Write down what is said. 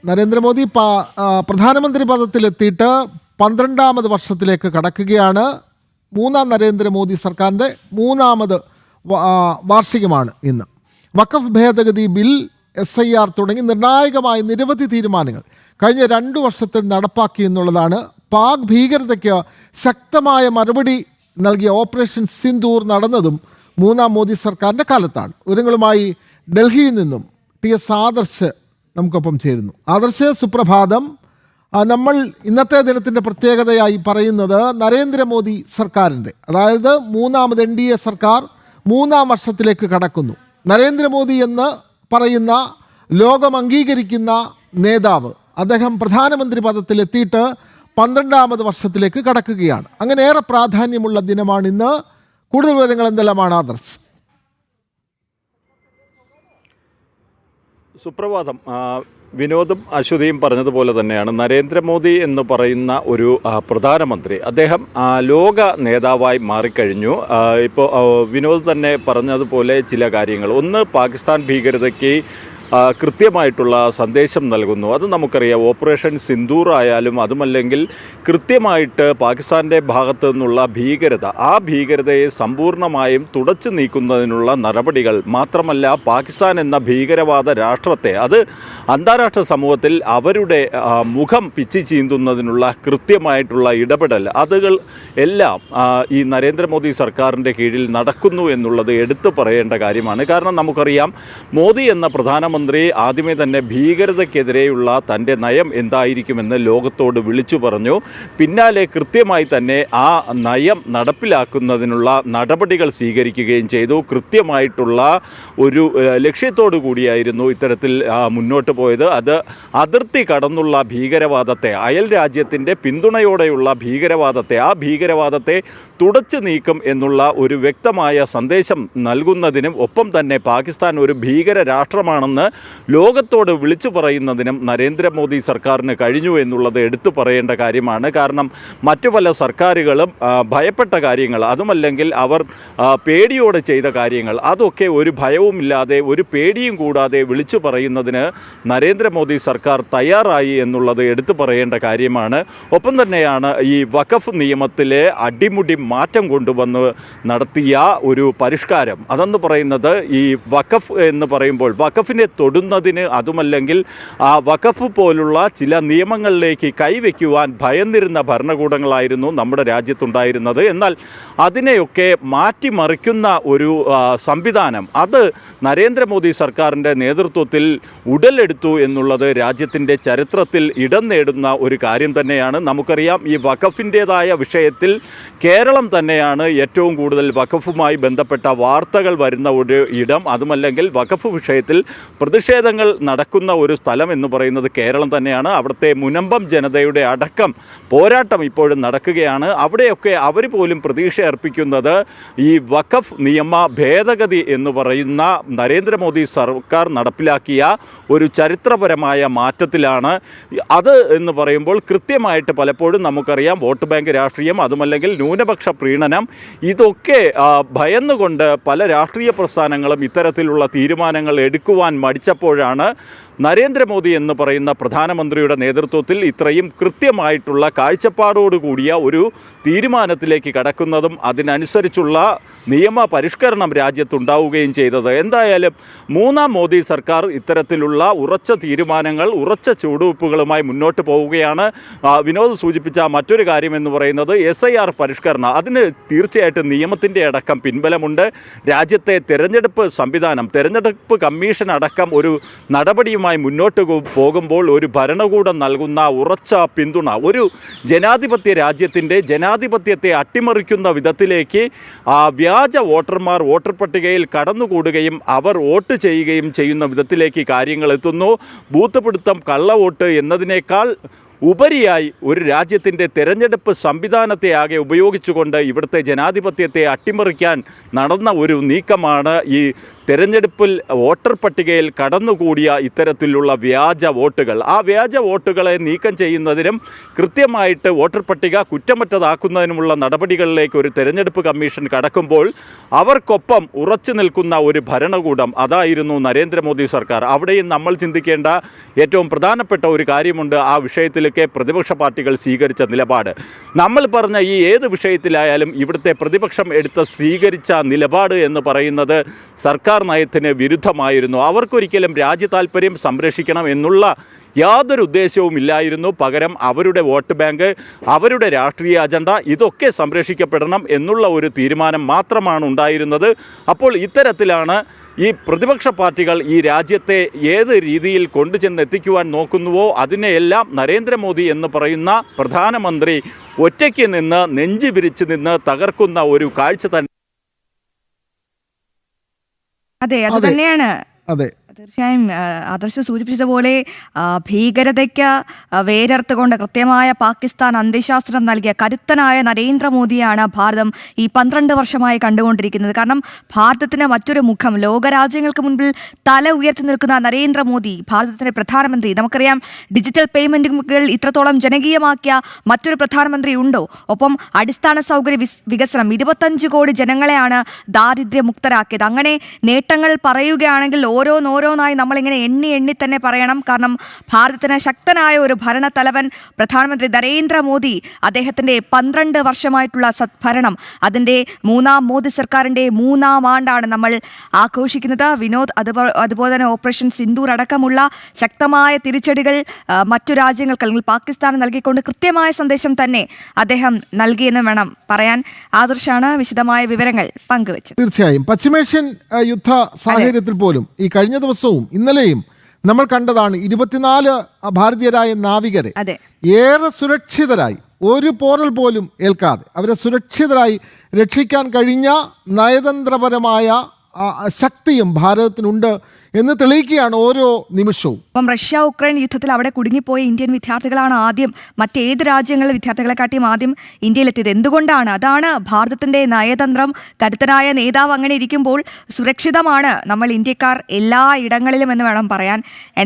നരേന്ദ്രമോദി പ്രധാനമന്ത്രി പദത്തിലെത്തിയിട്ട് 12ാമത് വർഷത്തിലേക്ക് കടക്കുകയാണ്. മൂന്നാം നരേന്ദ്രമോദി സർക്കാരിൻ്റെ മൂന്നാമത് വാർഷികമാണ് ഇന്ന്. വഖഫ് ഭേദഗതി ബിൽ, SIR തുടങ്ങി നിർണായകമായ നിരവധി തീരുമാനങ്ങൾ കഴിഞ്ഞ 2 വർഷത്തിൽ നടപ്പാക്കി എന്നുള്ളതാണ്. പാക് ഭീകരതയ്ക്ക് ശക്തമായ മറുപടി നൽകിയ ഓപ്പറേഷൻ സിന്ദൂർ നടന്നതും മൂന്നാം മോദി സർക്കാരിൻ്റെ കാലത്താണ്. വിവരങ്ങളുമായി ഡൽഹിയിൽ നിന്നും TS ആദർശ് നമുക്കൊപ്പം ചേരുന്നു. ആദർശ്, സുപ്രഭാതം. നമ്മൾ ഇന്നത്തെ ദിനത്തിൻ്റെ പ്രത്യേകതയായി പറയുന്നത് നരേന്ദ്രമോദി സർക്കാരിൻ്റെ, അതായത് മൂന്നാമത് NDA സർക്കാർ 3ാം വർഷത്തിലേക്ക് കടക്കുന്നു. നരേന്ദ്രമോദി എന്ന് പറയുന്ന ലോകം അംഗീകരിക്കുന്ന നേതാവ്, അദ്ദേഹം പ്രധാനമന്ത്രി പദത്തിലെത്തിയിട്ട് 12ാമത് വർഷത്തിലേക്ക് കടക്കുകയാണ്. അങ്ങനെ ഏറെ പ്രാധാന്യമുള്ള ദിനമാണ് ഇന്ന്. കൂടുതൽ വിവരങ്ങൾ എന്തെല്ലാമാണ് ആദർശ്? സുപ്രഭാതം. വിനോദും അശ്വതിയും പറഞ്ഞതുപോലെ തന്നെയാണ് നരേന്ദ്രമോദി എന്ന് പറയുന്ന ഒരു പ്രധാനമന്ത്രി, അദ്ദേഹം ലോക നേതാവായി മാറിക്കഴിഞ്ഞു. ഇപ്പോൾ വിനോദ് തന്നെ പറഞ്ഞതുപോലെ ചില കാര്യങ്ങൾ, ഒന്ന് പാകിസ്ഥാൻ ഭീകരതയ്ക്ക് കൃത്യമായിട്ടുള്ള സന്ദേശം നൽകുന്നു. അത് നമുക്കറിയാം. ഓപ്പറേഷൻ സിന്ദൂർ ആയാലും അതുമല്ലെങ്കിൽ കൃത്യമായിട്ട് പാകിസ്ഥാൻ്റെ ഭാഗത്തു നിന്നുള്ള ഭീകരത, ആ ഭീകരതയെ സമ്പൂർണ്ണമായും തുടച്ചു നീക്കുന്നതിനുള്ള നടപടികൾ, മാത്രമല്ല പാകിസ്ഥാൻ എന്ന ഭീകരവാദ രാഷ്ട്രത്തെ, അത് അന്താരാഷ്ട്ര സമൂഹത്തിൽ അവരുടെ മുഖം പിച്ചി ചീന്തുന്നതിനുള്ള കൃത്യമായിട്ടുള്ള ഇടപെടൽ, അതുകൾ എല്ലാം ഈ നരേന്ദ്രമോദി സർക്കാരിൻ്റെ കീഴിൽ നടക്കുന്നു എന്നുള്ളത് എടുത്തു പറയേണ്ട കാര്യമാണ്. കാരണം നമുക്കറിയാം, മോദി എന്ന പ്രധാനമന്ത്രി ആദ്യമേ തന്നെ ഭീകരതയ്ക്കെതിരെയുള്ള തൻ്റെ നയം എന്തായിരിക്കുമെന്ന് ലോകത്തോട് വിളിച്ചു പറഞ്ഞു. പിന്നാലെ കൃത്യമായി തന്നെ ആ നയം നടപ്പിലാക്കുന്നതിനുള്ള നടപടികൾ സ്വീകരിക്കുകയും ചെയ്തു. കൃത്യമായിട്ടുള്ള ഒരു ലക്ഷ്യത്തോടു കൂടിയായിരുന്നു ഇത്തരത്തിൽ മുന്നോട്ട് പോയത്. അത് അതിർത്തി കടന്നുള്ള ഭീകരവാദത്തെ, അയൽ രാജ്യത്തിൻ്റെ പിന്തുണയോടെയുള്ള ഭീകരവാദത്തെ, ആ ഭീകരവാദത്തെ തുടച്ചു നീക്കും എന്നുള്ള ഒരു വ്യക്തമായ സന്ദേശം നൽകുന്നതിനും ഒപ്പം തന്നെ പാകിസ്ഥാൻ ഒരു ഭീകര രാഷ്ട്രമാണെന്ന് ലോകത്തോട് വിളിച്ചു പറയുന്നതിനും നരേന്ദ്രമോദി സർക്കാരിന് കഴിഞ്ഞു എന്നുള്ളത് എടുത്തു പറയേണ്ട കാര്യമാണ്. കാരണം മറ്റു പല സർക്കാരുകളും ഭയപ്പെട്ട കാര്യങ്ങൾ, അതുമല്ലെങ്കിൽ അവർ പേടിയോടെ ചെയ്ത കാര്യങ്ങൾ, അതൊക്കെ ഒരു ഭയവുമില്ലാതെ ഒരു പേടിയും കൂടാതെ വിളിച്ചു പറയുന്നതിന് നരേന്ദ്രമോദി സർക്കാർ തയ്യാറായി എന്നുള്ളത് എടുത്തു പറയേണ്ട കാര്യമാണ്. ഒപ്പം തന്നെയാണ് ഈ വഖഫ് നിയമത്തിലെ അടിമുടി മാറ്റം കൊണ്ടുവന്ന് നടത്തിയ ഒരു പരിഷ്കാരം. അതെന്ന് പറയുന്നത്, ഈ വഖഫ് എന്ന് പറയുമ്പോൾ വഖഫിനെ തൊടുന്നതിന്, അതുമല്ലെങ്കിൽ ആ വഖഫ് പോലുള്ള ചില നിയമങ്ങളിലേക്ക് കൈവയ്ക്കുവാൻ ഭയന്നിരുന്ന ഭരണകൂടങ്ങളായിരുന്നു നമ്മുടെ രാജ്യത്തുണ്ടായിരുന്നത്. എന്നാൽ അതിനെയൊക്കെ മാറ്റിമറിക്കുന്ന ഒരു സംവിധാനം, അത് നരേന്ദ്രമോദി സർക്കാരിൻ്റെ നേതൃത്വത്തിൽ ഉടലെടുത്തു എന്നുള്ളത് രാജ്യത്തിൻ്റെ ചരിത്രത്തിൽ ഇടം നേടുന്ന ഒരു കാര്യം തന്നെയാണ്. നമുക്കറിയാം, ഈ വഖഫിൻ്റേതായ വിഷയത്തിൽ കേരളം തന്നെയാണ് ഏറ്റവും കൂടുതൽ വഖഫുമായി ബന്ധപ്പെട്ട വാർത്തകൾ വരുന്ന ഒരു ഇടം. അതുമല്ലെങ്കിൽ വഖഫ് വിഷയത്തിൽ പ്രതിഷേധങ്ങൾ നടക്കുന്ന ഒരു സ്ഥലം എന്ന് പറയുന്നത് കേരളം തന്നെയാണ്. അവിടുത്തെ മുനമ്പം ജനതയുടെ അടക്കം പോരാട്ടം ഇപ്പോഴും നടക്കുകയാണ്. അവിടെയൊക്കെ അവർ പോലും പ്രതീക്ഷ അർപ്പിക്കുന്നത് ഈ വഖഫ് നിയമ ഭേദഗതി എന്ന് പറയുന്ന നരേന്ദ്രമോദി സർക്കാർ നടപ്പിലാക്കിയ ഒരു ചരിത്രപരമായ മാറ്റത്തിലാണ്. അത് എന്ന് പറയുമ്പോൾ കൃത്യമായിട്ട് പലപ്പോഴും നമുക്കറിയാം, വോട്ട് ബാങ്ക് രാഷ്ട്രീയം, അതുമല്ലെങ്കിൽ ന്യൂനപക്ഷ പ്രീണനം, ഇതൊക്കെ ഭയന്നുകൊണ്ട് പല രാഷ്ട്രീയ പ്രസ്ഥാനങ്ങളും ഇത്തരത്തിലുള്ള തീരുമാനങ്ങൾ എടുക്കുവാൻ മടിച്ചപ്പോഴാണ് നരേന്ദ്രമോദി എന്ന് പറയുന്ന പ്രധാനമന്ത്രിയുടെ നേതൃത്വത്തിൽ ഇത്രയും കൃത്യമായിട്ടുള്ള കാഴ്ചപ്പാടോടുകൂടിയ ഒരു തീരുമാനത്തിലേക്ക് കടക്കുന്നതും അതിനനുസരിച്ചുള്ള നിയമ പരിഷ്കരണം രാജ്യത്തുണ്ടാവുകയും ചെയ്തത്. എന്തായാലും മൂന്നാം മോദി സർക്കാർ ഇത്തരത്തിലുള്ള ഉറച്ച തീരുമാനങ്ങൾ, ഉറച്ച ചുവടുവെപ്പുകളുമായി മുന്നോട്ട് പോവുകയാണ്. വിനോദ് സൂചിപ്പിച്ച മറ്റൊരു കാര്യം എന്ന് പറയുന്നത് SIR പരിഷ്കരണം. അതിന് തീർച്ചയായിട്ടും നിയമത്തിൻ്റെ അടക്കം പിൻബലമുണ്ട്. രാജ്യത്തെ തെരഞ്ഞെടുപ്പ് സംവിധാനം, തെരഞ്ഞെടുപ്പ് കമ്മീഷൻ അടക്കം ഒരു നടപടിയുമായി മുന്നോട്ട് പോകുമ്പോൾ ഒരു ഭരണകൂടം നൽകുന്ന ഉറച്ച പിന്തുണ, ഒരു ജനാധിപത്യ രാജ്യത്തിൻ്റെ ജനാധിപത്യത്തെ അട്ടിമറിക്കുന്ന വിധത്തിലേക്ക് വ്യാജ വോട്ടർമാർ വോട്ടർ പട്ടികയിൽ കടന്നുകൂടുകയും അവർ വോട്ട് ചെയ്യുകയും ചെയ്യുന്ന വിധത്തിലേക്ക് കാര്യങ്ങൾ എത്തുന്നു. ബൂത്ത് പിടുത്തം, കള്ളവോട്ട് എന്നതിനേക്കാൾ ഉപരിയായി ഒരു രാജ്യത്തിൻ്റെ തെരഞ്ഞെടുപ്പ് സംവിധാനത്തെ ആകെ ഉപയോഗിച്ചുകൊണ്ട് ഇവിടുത്തെ ജനാധിപത്യത്തെ അട്ടിമറിക്കാൻ നടന്ന ഒരു നീക്കമാണ് ഈ തെരഞ്ഞെടുപ്പിൽ വോട്ടർ പട്ടികയിൽ കടന്നുകൂടിയ ഇത്തരത്തിലുള്ള വ്യാജ വോട്ടുകൾ, ആ വ്യാജ വോട്ടുകളെ നീക്കം ചെയ്യുന്നതിനും കൃത്യമായിട്ട് വോട്ടർ പട്ടിക കുറ്റമറ്റതാക്കുന്നതിനുമുള്ള നടപടികളിലേക്ക് ഒരു തെരഞ്ഞെടുപ്പ് കമ്മീഷൻ കടക്കുമ്പോൾ അവർക്കൊപ്പം ഉറച്ചു നിൽക്കുന്ന ഒരു ഭരണകൂടം, അതായിരുന്നു നരേന്ദ്രമോദി സർക്കാർ. അവിടെയും നമ്മൾ ചിന്തിക്കേണ്ട ഏറ്റവും പ്രധാനപ്പെട്ട ഒരു കാര്യമുണ്ട്. ആ വിഷയത്തിലൊക്കെ പ്രതിപക്ഷ പാർട്ടികൾ സ്വീകരിച്ച നിലപാട്, നമ്മൾ പറഞ്ഞ ഈ ഏത് വിഷയത്തിലായാലും ഇവിടുത്തെ പ്രതിപക്ഷം സ്വീകരിച്ച നിലപാട് എന്ന് പറയുന്നത് സർക്കാർ നയത്തിന് വിരുദ്ധമായിരുന്നു. അവർക്കൊരിക്കലും രാജ്യ താൽപ്പര്യം സംരക്ഷിക്കണം എന്നുള്ള യാതൊരു ഉദ്ദേശവും ഇല്ലായിരുന്നു. പകരം അവരുടെ വോട്ട് ബാങ്ക്, അവരുടെ രാഷ്ട്രീയ അജണ്ട ഇതൊക്കെ സംരക്ഷിക്കപ്പെടണം എന്നുള്ള ഒരു തീരുമാനം മാത്രമാണ് ഉണ്ടായിരുന്നത്. അപ്പോൾ ഇത്തരത്തിലാണ് ഈ പ്രതിപക്ഷ പാർട്ടികൾ ഈ രാജ്യത്തെ ഏത് രീതിയിൽ കൊണ്ടുചെന്നെത്തിക്കുവാൻ നോക്കുന്നുവോ അതിനെയെല്ലാം നരേന്ദ്രമോദി എന്ന് പറയുന്ന പ്രധാനമന്ത്രി ഒറ്റയ്ക്ക് നിന്ന് നെഞ്ചു വിരിച്ച് നിന്ന് തകർക്കുന്ന ഒരു കാഴ്ച തന്നെ. അതെ, അത് തന്നെയാണ്. അതെ, തീർച്ചയായും ആദർശ് സൂചിപ്പിച്ചതുപോലെ ഭീകരതയ്ക്ക് വേരർത്തുകൊണ്ട് കൃത്യമായ പാകിസ്ഥാൻ അന്ത്യശാസ്ത്രം നൽകിയ കരുത്തനായ നരേന്ദ്രമോദിയാണ് ഭാരതം ഈ 12 വർഷമായി കണ്ടുകൊണ്ടിരിക്കുന്നത്. കാരണം ഭാരതത്തിന് മറ്റൊരു മുഖം, ലോകരാജ്യങ്ങൾക്ക് മുൻപിൽ തല ഉയർത്തി നിൽക്കുന്ന നരേന്ദ്രമോദി, ഭാരതത്തിൻ്റെ പ്രധാനമന്ത്രി. നമുക്കറിയാം, ഡിജിറ്റൽ പേയ്മെൻറ്റുകൾ ഇത്രത്തോളം ജനകീയമാക്കിയ മറ്റൊരു പ്രധാനമന്ത്രി ഉണ്ടോ? ഒപ്പം അടിസ്ഥാന സൗകര്യ വികസനം, 25 കോടി ജനങ്ങളെയാണ് ദാരിദ്ര്യമുക്തരാക്കിയത്. അങ്ങനെ നേട്ടങ്ങൾ പറയുകയാണെങ്കിൽ ഓരോന്നായി നമ്മളിങ്ങനെ എണ്ണി തന്നെ പറയണം. കാരണം ഭാരതത്തിന് ശക്തനായ ഒരു ഭരണത്തലവൻ പ്രധാനമന്ത്രി നരേന്ദ്രമോദി, അദ്ദേഹത്തിൻ്റെ 12 വർഷമായിട്ടുള്ള സദ്ഭരണം, അതിൻ്റെ മോദി സർക്കാരിൻ്റെ 3-ാം ആണ്ടാണ് നമ്മൾ ആഘോഷിക്കുന്നത്. വിനോദ്, അതുപോലെ തന്നെ ഓപ്പറേഷൻ സിന്ദൂർ അടക്കമുള്ള ശക്തമായ തിരിച്ചടികൾ മറ്റു രാജ്യങ്ങൾക്ക് അല്ലെങ്കിൽ പാകിസ്ഥാന് നൽകിക്കൊണ്ട് കൃത്യമായ സന്ദേശം തന്നെ അദ്ദേഹം നൽകിയെന്ന് വേണം പറയാൻ. ആദർശാണ് വിശദമായ വിവരങ്ങൾ പങ്കുവച്ചത്. തീർച്ചയായും പശ്ചിമേഷ്യൻ യുദ്ധ സാഹചര്യത്തിൽ പോലും ഈ കഴിഞ്ഞ ദിവസവും ഇന്നലെയും നമ്മൾ കണ്ടതാണ് 24 ഭാരതീയരായ നാവികരെ ഏറെ സുരക്ഷിതരായി, ഒരു പോറൽ പോലും ഏൽക്കാതെ അവരെ സുരക്ഷിതരായി രക്ഷിക്കാൻ കഴിഞ്ഞ നയതന്ത്രപരമായ ശക്തിയും ഭാരതത്തിനുണ്ട് എന്ന് തെളിയിക്കുകയാണ് ഓരോ നിമിഷവും. അപ്പം റഷ്യ ഉക്രൈൻ യുദ്ധത്തിൽ അവിടെ കുടുങ്ങിപ്പോയ ഇന്ത്യൻ വിദ്യാർത്ഥികളാണ് ആദ്യം മറ്റേത് രാജ്യങ്ങളിലെ വിദ്യാർത്ഥികളെക്കാട്ടിയും ആദ്യം ഇന്ത്യയിലെത്തിയത്. എന്തുകൊണ്ടാണ്? അതാണ് ഭാരതത്തിൻ്റെ നയതന്ത്രം. കരുത്തനായ നേതാവ് അങ്ങനെ ഇരിക്കുമ്പോൾ സുരക്ഷിതമാണ് നമ്മൾ ഇന്ത്യക്കാർ എല്ലാ ഇടങ്ങളിലും എന്ന് വേണം പറയാൻ.